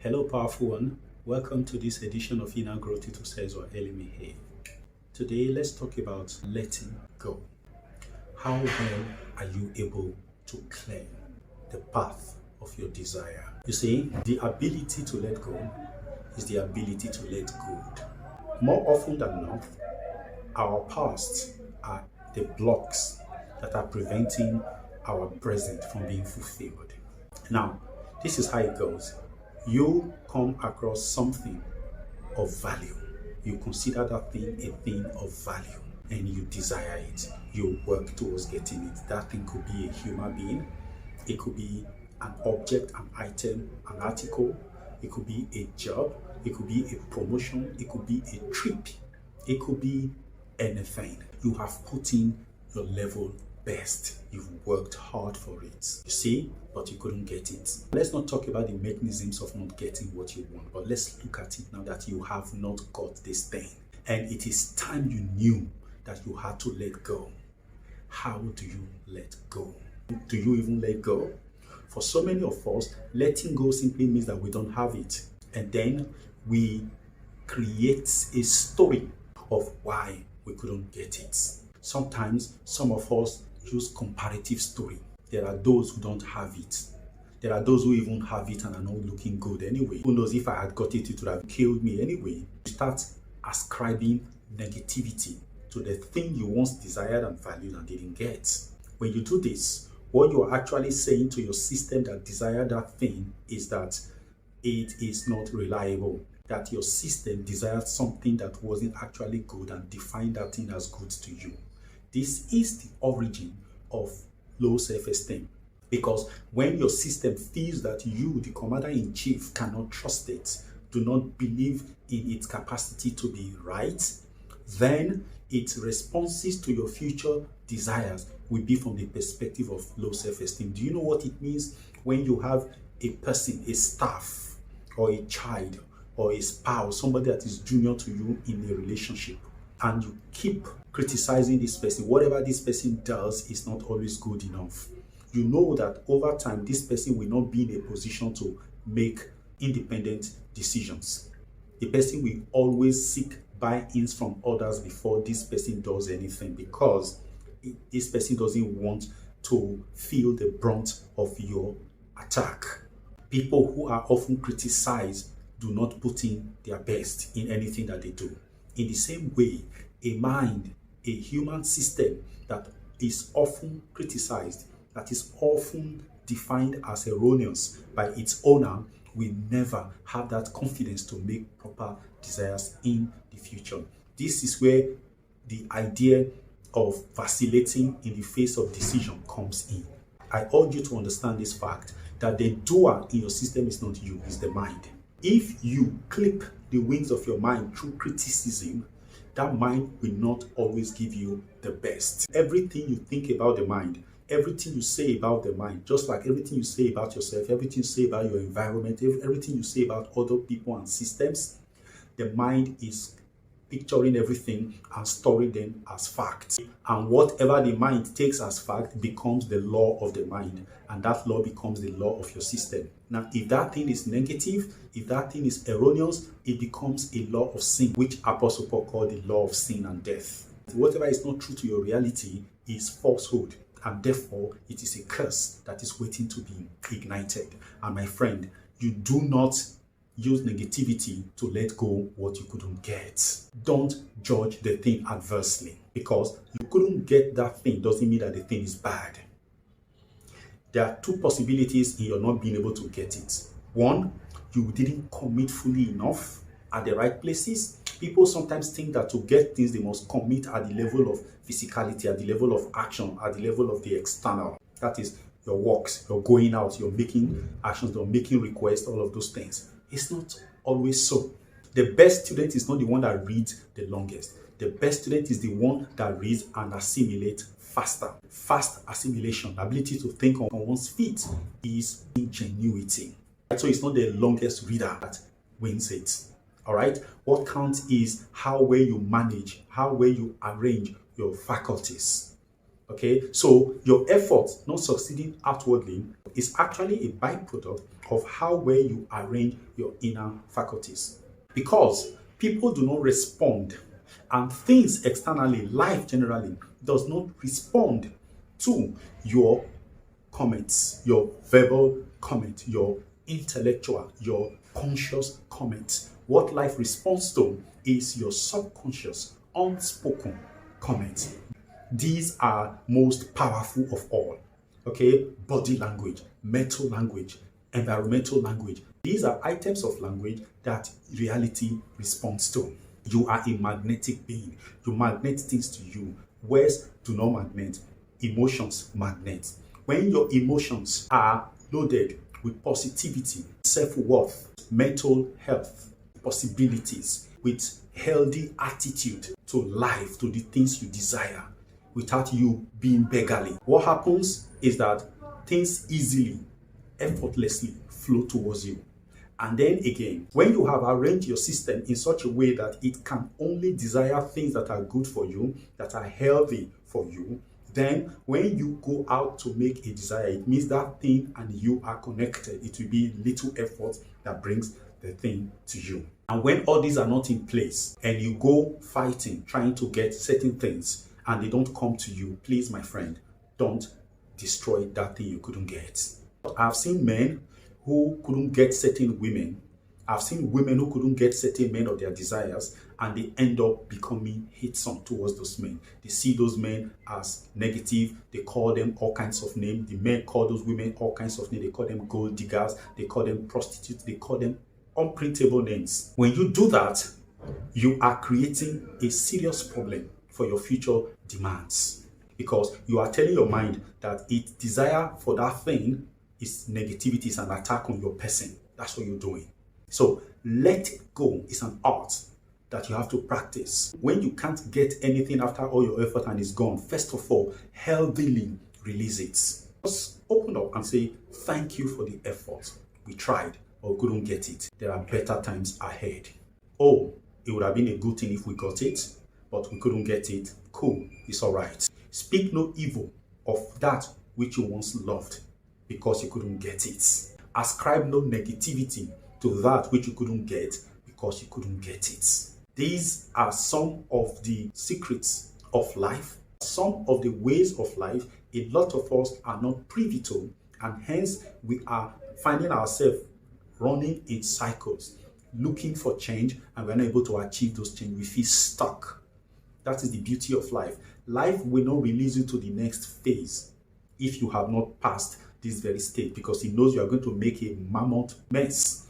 Hello, powerful one. Welcome to this edition of Inner Growth with Osezuah, Elimihe. Today, let's talk about letting go. How well are you able to clear the path of your desire? You see, the ability to let go is the ability to let good. More often than not, our pasts are the blocks that are preventing our present from being fulfilled. Now, this is how it goes. You come across something of value. You consider that thing a thing of value and you desire it. You work towards getting it. That thing could be a human being. It could be an object, an item, an article. It could be a job. It could be a promotion. It could be a trip. It could be anything. You have put in your level best. You've worked hard for it. You see, but you couldn't get it. Let's not talk about the mechanisms of not getting what you want, but let's look at it now that you have not got this thing. And it is time you knew that you had to let go. How do you let go? Do you even let go? For so many of us, letting go simply means that we don't have it. And then we create a story of why we couldn't get it. Sometimes some of us use comparative story. There are those who don't have it. There are those who even have it and are not looking good anyway. Who knows, if I had got it, it would have killed me anyway. You start ascribing negativity to the thing you once desired and valued and didn't get. When you do this, what you are actually saying to your system that desired that thing is that it is not reliable. That your system desired something that wasn't actually good and defined that thing as good to you. This is the origin of low self-esteem. Because when your system feels that you, the commander-in-chief, cannot trust it, do not believe in its capacity to be right, then its responses to your future desires will be from the perspective of low self-esteem. Do you know what it means when you have a person, a staff, or a child, or a spouse, somebody that is junior to you in a relationship, and you keep criticizing this person? Whatever this person does is not always good enough. You know that over time, this person will not be in a position to make independent decisions. The person will always seek buy-ins from others before this person does anything, because this person doesn't want to feel the brunt of your attack. People who are often criticized do not put in their best in anything that they do. In the same way, a mind, a human system that is often criticized, that is often defined as erroneous by its owner, will never have that confidence to make proper desires in the future. This is where the idea of vacillating in the face of decision comes in. I urge you to understand this fact, that the doer in your system is not you, it's the mind. If you clip the wings of your mind through criticism, that mind will not always give you the best. Everything you think about the mind, everything you say about the mind, just like everything you say about yourself, everything you say about your environment, everything you say about other people and systems, the mind is picturing everything and storing them as facts. And whatever the mind takes as fact becomes the law of the mind, and that law becomes the law of your system. Now, if that thing is negative, if that thing is erroneous, it becomes a law of sin, which Apostle Paul called the law of sin and death. Whatever is not true to your reality is falsehood, and therefore it is a curse that is waiting to be ignited. And my friend, you do not use negativity to let go what you couldn't get. Don't judge the thing adversely. Because you couldn't get that thing doesn't mean that the thing is bad. There are two possibilities in your not being able to get it. One, you didn't commit fully enough at the right places. People sometimes think that to get things, they must commit at the level of physicality, at the level of action, at the level of the external. That is your works, you're going out, you're making actions, you're making requests, all of those things. It's not always so. The best student is not the one that reads the longest. The best student is the one that reads and assimilates faster. Fast assimilation, the ability to think on one's feet, is ingenuity. So it's not the longest reader that wins it. All right? What counts is how well you manage, how well you arrange your faculties. Okay? So your effort not succeeding outwardly is actually a byproduct of how well you arrange your inner faculties. Because people do not respond, and things externally, life generally, does not respond to your comments, your verbal comment, your intellectual, your conscious comments. What life responds to is your subconscious, unspoken comments. These are most powerful of all. Okay, body language, mental language, environmental language. These are items of language that reality responds to. You are a magnetic being. You magnet things to you. Words do not magnet. Emotions magnet. When your emotions are loaded with positivity, self-worth, mental health, possibilities, with healthy attitude to life, to the things you desire, without you being beggarly, what happens is that things easily, effortlessly flow towards you. And then again, when you have arranged your system in such a way that it can only desire things that are good for you, that are healthy for you, then when you go out to make a desire, it means that thing and you are connected. It will be little effort that brings the thing to you. And when all these are not in place and you go fighting, trying to get certain things and they don't come to you, please, my friend, don't destroy that thing you couldn't get. I've seen men who couldn't get certain women. I've seen women who couldn't get certain men of their desires, and they end up becoming hatesome towards those men. They see those men as negative. They call them all kinds of names. The men call those women all kinds of names. They call them gold diggers. They call them prostitutes. They call them unprintable names. When you do that, you are creating a serious problem for your future demands, because you are telling your mind that its desire for that thing is negativity, is an attack on your person. That's what you're doing. So let go is an art that you have to practice. When you can't get anything after all your effort and it's gone, first of all, healthily release it. Just open up and say, thank you for the effort. We tried, but we couldn't get it. There are better times ahead. Oh, it would have been a good thing if we got it, but we couldn't get it. Cool, it's all right. Speak no evil of that which you once loved because you couldn't get it. Ascribe no negativity to that which you couldn't get because you couldn't get it. These are some of the secrets of life, some of the ways of life a lot of us are not privy to, and hence we are finding ourselves running in cycles, looking for change, and we're not able to achieve those change. We feel stuck. That is the beauty of life. Life will not release you to the next phase if you have not passed this very state, because it knows you are going to make a mammoth mess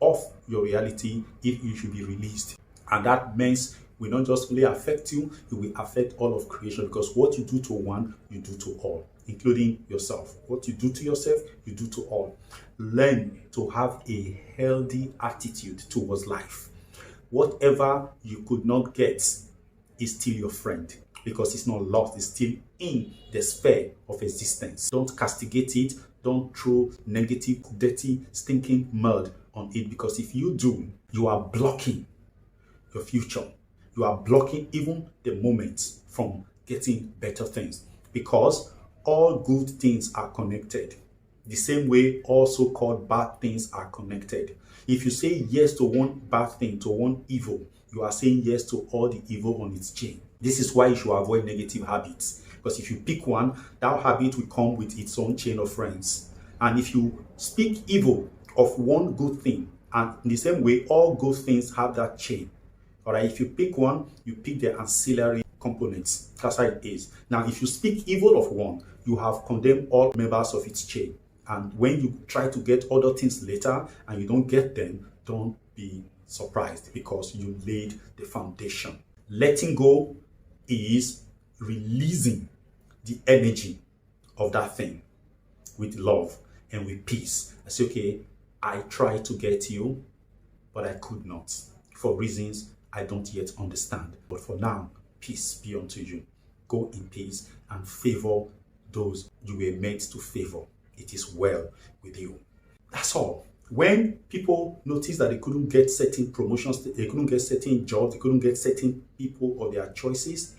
of your reality if you should be released. And that mess will not just really affect you, it will affect all of creation, because what you do to one, you do to all, including yourself. What you do to yourself, you do to all. Learn to have a healthy attitude towards life. Whatever you could not get is still your friend, because it's not lost, it's still in the sphere of existence. Don't castigate it. Don't throw negative, dirty, stinking mud on it, because if you do, you are blocking your future. You are blocking even the moments from getting better things, because all good things are connected. The same way all so-called bad things are connected. If you say yes to one bad thing, to one evil, you are saying yes to all the evil on its chain. This is why you should avoid negative habits, because if you pick one, that habit will come with its own chain of friends. And if you speak evil of one good thing, and in the same way, all good things have that chain. All right, if you pick one, you pick the ancillary components. That's how it is. Now, if you speak evil of one, you have condemned all members of its chain. And when you try to get other things later and you don't get them, don't be surprised, because you laid the foundation. Letting go is releasing the energy of that thing with love and with peace. I say, okay, I tried to get you, but I could not, for reasons I don't yet understand. But for now, peace be unto you. Go in peace and favor those you were meant to favor. It is well with you. That's all. When people notice that they couldn't get certain promotions, they couldn't get certain jobs, they couldn't get certain people or their choices,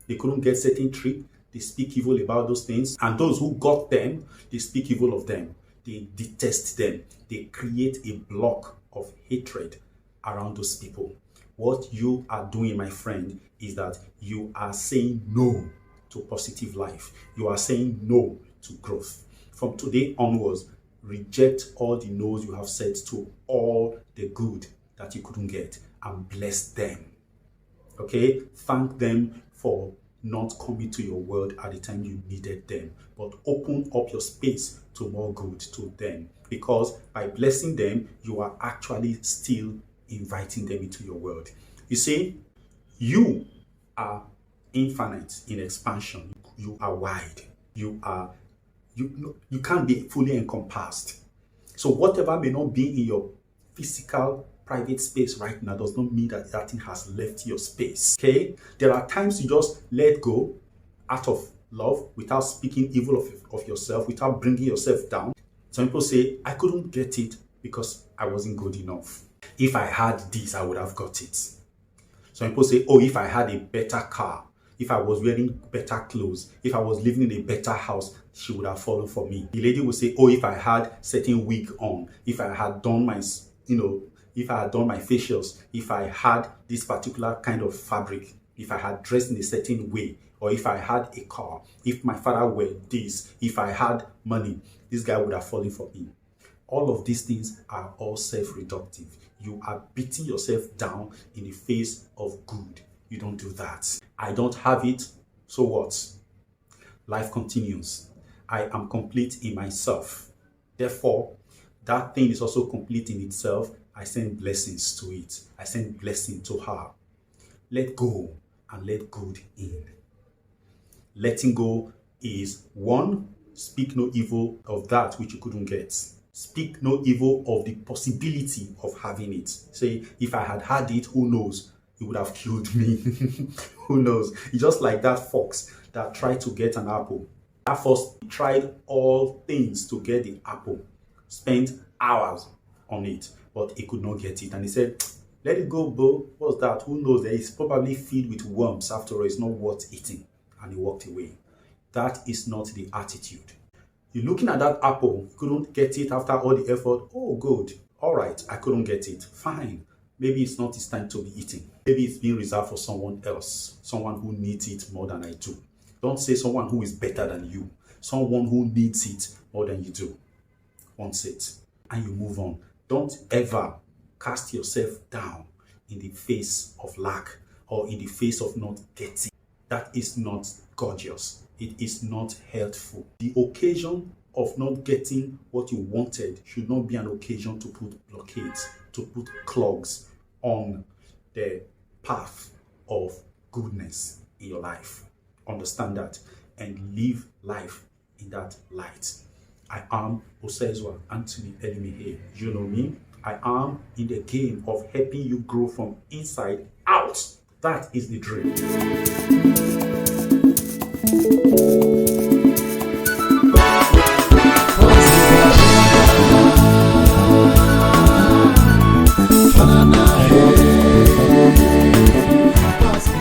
they couldn't get certain trip, they speak evil about those things. And those who got them, they speak evil of them. they detest them. They create a block of hatred around those people. What you are doing, my friend, is that you are saying no to positive life. You are saying no to growth. From today onwards, reject all the no's you have said to all the good that you couldn't get and bless them. Okay? Thank them for not coming to your world at the time you needed them, but open up your space to more good to them, because by blessing them, you are actually still inviting them into your world. You see, you are infinite in expansion. You are wide. You can't be fully encompassed. So whatever may not be in your physical private space right now does not mean that that thing has left your space. Okay? There are times you just let go out of love without speaking evil of yourself, without bringing yourself down. Some people say, I couldn't get it because I wasn't good enough. If I had this, I would have got it. Some people say, oh, if I had a better car, if I was wearing better clothes, if I was living in a better house, she would have fallen for me. The lady will say, oh, if I had certain wig on, if I had done my, if I had done my facials, if I had this particular kind of fabric, if I had dressed in a certain way, or if I had a car, if my father were this, if I had money, this guy would have fallen for me. All of these things are all self-reductive. You are beating yourself down in the face of good. You don't do that. I don't have it, so what? Life continues. I am complete in myself. Therefore, that thing is also complete in itself. I send blessings to it. I send blessing to her. Let go and let good in. Letting go is one, speak no evil of that which you couldn't get. Speak no evil of the possibility of having it. Say, if I had had it, who knows? It would have killed me. Who knows? It's just like that fox that tried to get an apple. That fox tried all things to get the apple. Spent hours on it, but he could not get it. And he said, let it go, Bo. What's that? Who knows? It's probably filled with worms. After all, it's not worth eating. And he walked away. That is not the attitude. You're looking at that apple, couldn't get it after all the effort. Oh, good. All right, I couldn't get it. Fine. Maybe it's not its time to be eaten. Maybe it's being reserved for someone else, someone who needs it more than I do. Don't say someone who is better than you. Someone who needs it more than you do. Wants it. And you move on. Don't ever cast yourself down in the face of lack or in the face of not getting. That is not gorgeous. It is not helpful. The occasion of not getting what you wanted should not be an occasion to put blockades, to put clogs on the path of goodness in your life. Understand that and live life in that light. I am Osezuah, Anthony Elimihe. You know me. I am in the game of helping you grow from inside out. That is the dream.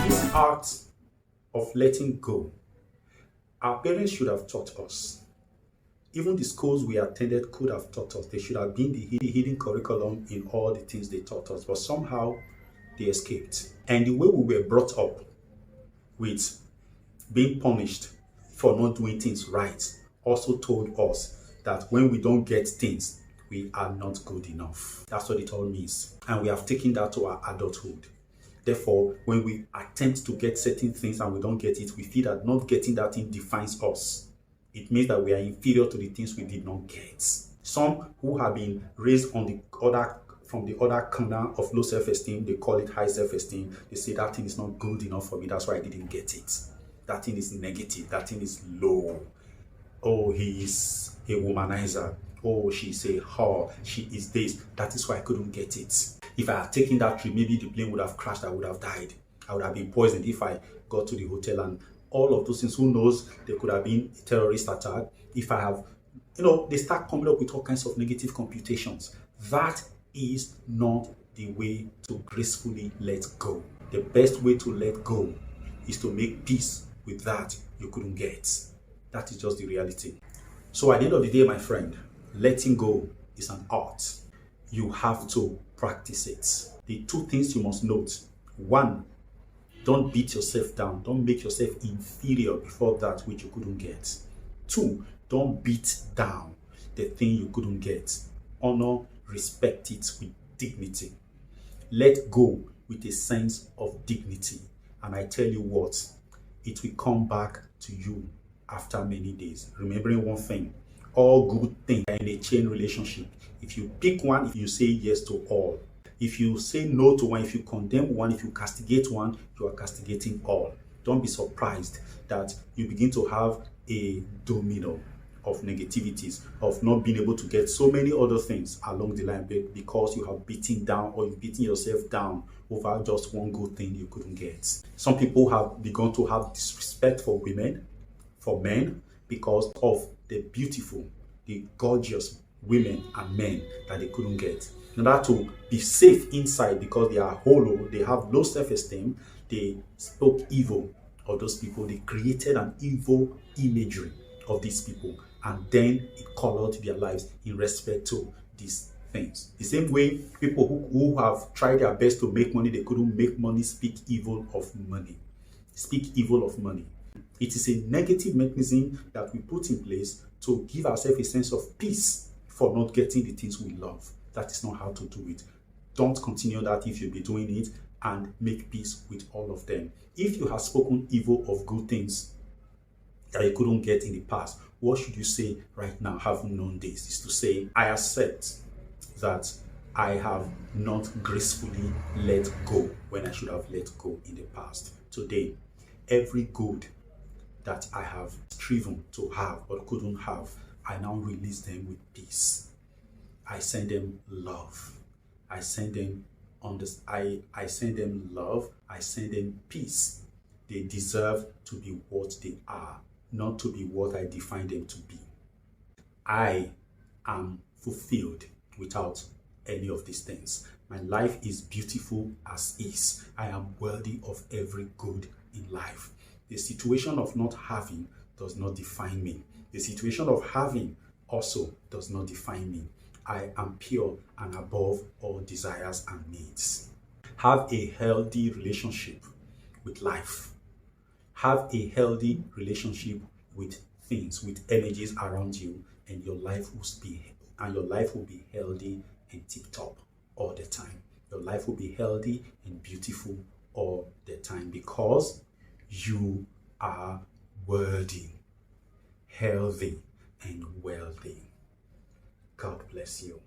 This art of letting go, our parents should have taught us. Even the schools we attended could have taught us. They should have been the hidden curriculum in all the things they taught us, but somehow they escaped. And the way we were brought up with being punished for not doing things right also told us that when we don't get things, we are not good enough. That's what it all means. And we have taken that to our adulthood. Therefore, when we attempt to get certain things and we don't get it, we feel that not getting that thing defines us. It means that we are inferior to the things we did not get. Some who have been raised on the other corner of low self-esteem, they call it high self-esteem. They say that thing is not good enough for me, that's why I didn't get it. That thing is negative, that thing is low. Oh, he is a womanizer. Oh, she's a whore. She is this. That is why I couldn't get it. If I had taken that trip, maybe the plane would have crashed, I would have died. I would have been poisoned if I got to the hotel, and all of those things. Who knows? There could have been a terrorist attack. If I have, they start coming up with all kinds of negative computations. That is not the way to gracefully let go. The best way to let go is to make peace with that you couldn't get. That is just the reality. So at the end of the day, my friend, Letting go is an art. You have to practice it. The two things you must note: one, don't beat yourself down. Don't make yourself inferior before that which you couldn't get. Two, don't beat down the thing you couldn't get. Honor, respect it with dignity. Let go with a sense of dignity. And I tell you what, it will come back to you after many days. Remembering one thing: all good things are in a chain relationship. If you pick one, if you say yes to all. If you say no to one, if you condemn one, if you castigate one, you are castigating all. Don't be surprised that you begin to have a domino of negativities, of not being able to get so many other things along the line because you have beaten down, or you've beaten yourself down over just one good thing you couldn't get. Some people have begun to have disrespect for women, for men, because of the beautiful, the gorgeous women and men that they couldn't get. In order to be safe inside, because they are hollow, they have low self-esteem, they spoke evil of those people. They created an evil imagery of these people, and then it colored their lives in respect to these things. The same way people who have tried their best to make money, they couldn't make money, speak evil of money. Speak evil of money. It is a negative mechanism that we put in place to give ourselves a sense of peace for not getting the things we love. That is not how to do it. Don't continue that if you'll be doing it, and make peace with all of them. If you have spoken evil of good things that you couldn't get in the past, what should you say right now, having known this? Is to say, I accept that I have not gracefully let go when I should have let go in the past. Today, every good that I have striven to have but couldn't have, I now release them with peace. I send them love. I send them I send them love. I send them peace. They deserve to be what they are, not to be what I define them to be. I am fulfilled without any of these things. My life is beautiful as is. I am worthy of every good in life. The situation of not having does not define me. The situation of having also does not define me. I am pure and above all desires and needs. Have a healthy relationship with life. Have a healthy relationship with things, with energies around you, and your life will be healthy and tip-top all the time. Your life will be healthy and beautiful all the time, because you are worthy, healthy, and wealthy. God bless you.